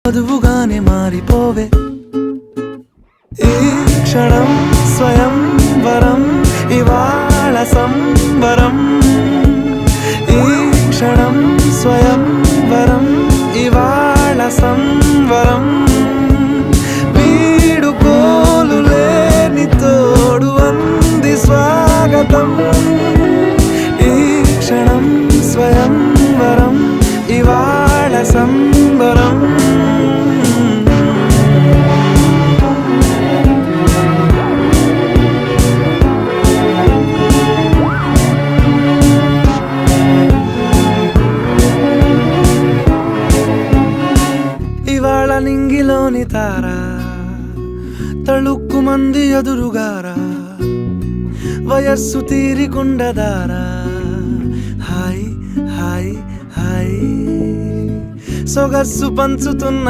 వధువుగానే మారిపోవే ఈ క్షణం స్వయం వరం ఇవాళ సంబరం ఈ క్షణం స్వయం వరం ఇవాళ సంవరం వీడుకోలు లేని తోడు అంది స్వాగతం ఈ క్షణం స్వయం వరం ఇవాళ సంబరం ఇవాళ నింగిలోని తారా తళుక్కు మంది ఎదురుగారా వయస్సు తీరికుండదారా హాయ్ హాయ్ హాయ్ సొగస్సు పంచుతున్న